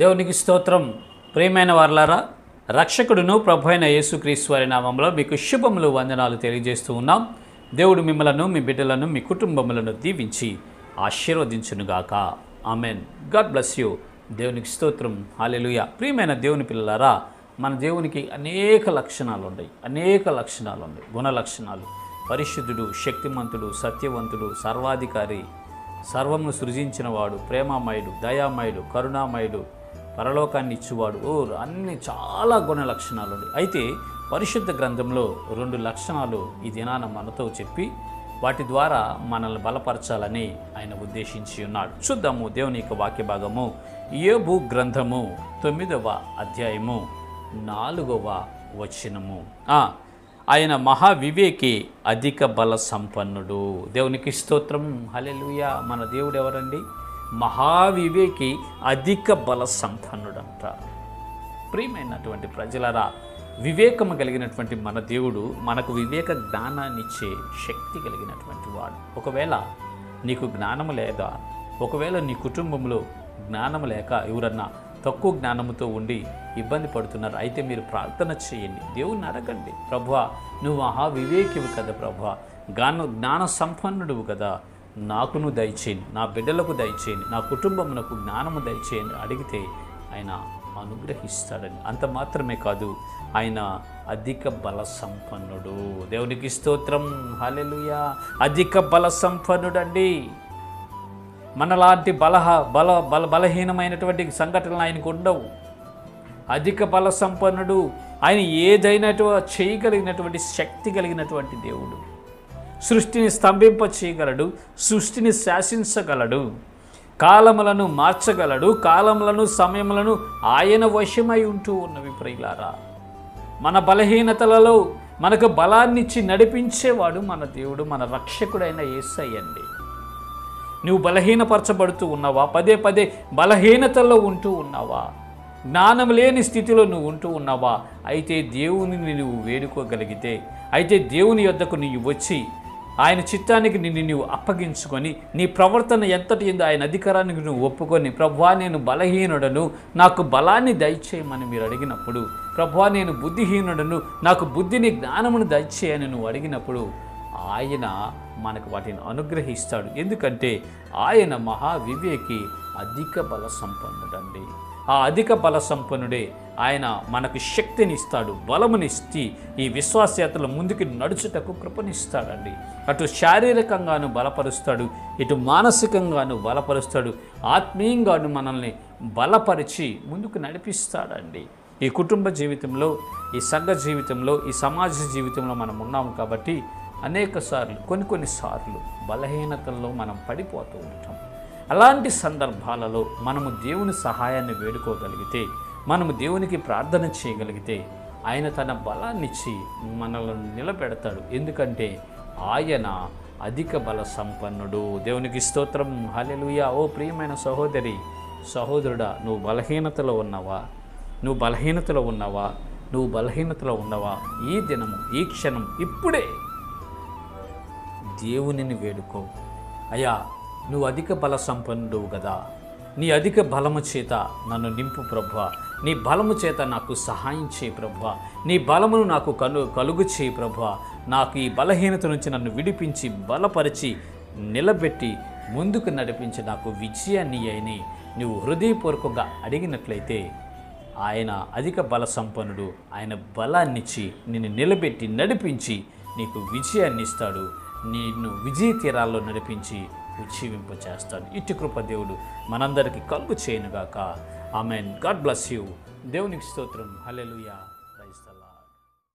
దేవునికి స్తోత్రం. ప్రియమైన వారలారా, రక్షకుడును ప్రభు అయిన యేసుక్రీస్తు వారి నామంలో మీకు శుభములు వందనాలు తెలియజేస్తూ ఉన్నాం. దేవుడు మిమ్మలను, మీ బిడ్డలను, మీ కుటుంబములను దీవించి ఆశీర్వదించునుగాక. ఆమెన్. God bless you. దేవునికి స్తోత్రం. హల్లెలూయా. ప్రియమైన దేవుని పిల్లలారా, మన దేవునికి అనేక లక్షణాలు ఉన్నాయి. గుణ లక్షణాలు. పరిశుద్ధుడు, శక్తిమంతుడు, సత్యవంతుడు, సర్వాధికారి, సర్వమును సృజించినవాడు, ప్రేమామయుడు, దయామయుడు, కరుణామయుడు, పరలోకాన్ని ఇచ్చువాడు. అన్ని చాలా గుణ లక్షణాలు ఉన్నాయి. అయితే పరిశుద్ధ గ్రంథంలో 2 లక్షణాలు ఈ దినాన మనతో చెప్పి వాటి ద్వారా మనల్ని బలపరచాలని ఆయన ఉద్దేశించి ఉన్నాడు. చూద్దాము దేవుని యొక్క వాక్య భాగము. యోబు గ్రంథము 9వ అధ్యాయము 4వ వచనము. ఆయన మహావివేకి, అధిక బల సంపన్నుడు. దేవునికి స్తోత్రం. హల్లెలూయా. మన దేవుడు ఎవరండి? మహావివేకి, అధిక బల సంపన్నుడు అంట. ప్రియమైనటువంటి ప్రజలరా, వివేకము కలిగినటువంటి మన దేవుడు మనకు వివేక జ్ఞానాన్ని ఇచ్చే శక్తి కలిగినటువంటి వాడు. ఒకవేళ నీకు జ్ఞానము లేదా, ఒకవేళ నీ కుటుంబంలో జ్ఞానము లేక ఎవరన్నా తక్కువ జ్ఞానముతో ఉండి ఇబ్బంది పడుతున్నారు, అయితే మీరు ప్రార్థన చేయండి. దేవుణ్ణి అడగండి, ప్రభువా నువ్వు మహావివేకివు కదా, ప్రభువా జ్ఞాన సంపన్నుడువు కదా, నాకును దయచేయండి, నా బిడ్డలకు దయచేయండి, నా కుటుంబమునకు జ్ఞానము దయచేయండి అడిగితే ఆయన అనుగ్రహిస్తాడని. అంత మాత్రమే కాదు, ఆయన అధిక బల సంపన్నుడు. దేవునికి స్తోత్రం. హల్లెలూయా. అధిక బల సంపన్నుడు అండి. మనలాంటి బలహీనమైనటువంటి సంఘటనలు ఆయనకు ఉండవు. అధిక బల సంపన్నుడు. ఆయన ఏదైనా చేయగలిగినటువంటి శక్తి కలిగినటువంటి దేవుడు. సృష్టిని స్తంభింప చేయగలడు, సృష్టిని శాసించగలడు, కాలములను మార్చగలడు, కాలములను సమయములను ఆయన వశమై ఉంటూ ఉన్నవి. ప్రియులారా, మన బలహీనతలలో మనకు బలాన్నిచ్చి నడిపించేవాడు మన దేవుడు, మన రక్షకుడైన యేసయ్య అండి. నువ్వు బలహీనపరచబడుతూ ఉన్నావా? పదే పదే బలహీనతల్లో ఉంటూ ఉన్నావా? జ్ఞానం లేని స్థితిలో నువ్వు ఉంటూ ఉన్నావా? అయితే దేవుని నువ్వు వేడుకోగలిగితే, అయితే దేవుని యొద్దకు నీవు వచ్చి ఆయన చిత్తానికి నిన్ను నువ్వు అప్పగించుకొని, నీ ప్రవర్తన ఎంతటి ఉందో ఆయన అధికారానికి నువ్వు ఒప్పుకొని, ప్రభువా నేను బలహీనుడను, నాకు బలాన్ని దయచేయమని మీరు అడిగినప్పుడు, ప్రభువా నేను బుద్ధిహీనుడను, నాకు బుద్ధిని జ్ఞానమును దయచేయని నువ్వు అడిగినప్పుడు ఆయన మనకు వాటిని అనుగ్రహిస్తాడు. ఎందుకంటే ఆయన మహావివేకి, అధిక బల సంపన్నుడండి. ఆ అధిక బల సంపన్నుడే ఆయన మనకు శక్తినిస్తాడు, బలమునిచ్చి ఈ విశ్వాసయాత్రలో ముందుకు నడుచుటకు కృపనిస్తాడండి. అటు శారీరకంగాను బలపరుస్తాడు, ఇటు మానసికంగాను బలపరుస్తాడు, ఆత్మీయంగాను మనల్ని బలపరిచి ముందుకు నడిపిస్తాడండి. ఈ కుటుంబ జీవితంలో, ఈ సంఘ జీవితంలో, ఈ సమాజ జీవితంలో మనం ఉన్నాము కాబట్టి అనేక సార్లు కొన్నిసార్లు బలహీనతల్లో మనం పడిపోతూ ఉంటాం. అలాంటి సందర్భాలలో మనము దేవుని సహాయాన్ని వేడుకోగలిగితే, మనము దేవునికి ప్రార్థన చేయగలిగితే ఆయన తన బలాన్నిచ్చి మనల్ని నిలబెడతాడు. ఎందుకంటే ఆయన అధిక బల సంపన్నుడు. దేవునికి స్తోత్రం. హల్లెలూయా. ఓ ప్రియమైన సహోదరి, సహోదరుడా, నువ్వు బలహీనతలో ఉన్నవా? ఈ దినము, ఈ క్షణం, ఇప్పుడే దేవునిని వేడుకో. అయ్యా, నువ్వు అధిక బల సంపన్నుడు కదా, నీ అధిక బలము చేత నన్ను నింపు ప్రభువా, నీ బలము చేత నాకు సహాయం చేయి ప్రభువా, నీ బలమును నాకు కలుగు చేయి ప్రభువా, నాకు ఈ బలహీనత నుంచి నన్ను విడిపించి బలపరిచి నిలబెట్టి ముందుకు నడిపించి నాకు విజయాన్ని అని నువ్వు హృదయపూర్వకంగా అడిగినట్లయితే ఆయన అధిక బల సంపన్నుడు. ఆయన బలాన్నిచ్చి నిన్ను నిలబెట్టి నడిపించి నీకు విజయాన్ని ఇస్తాడు, నిన్ను విజయ తీరాల్లో నడిపించి ఉజ్జీవింప చేస్తాడు. ఇట్టి కృప దేవుడు మనందరికీ కలుగు చేయనుగాక. ఆమెన్. God bless you. దేవునికి స్తోత్రం. హల్లెలూయా.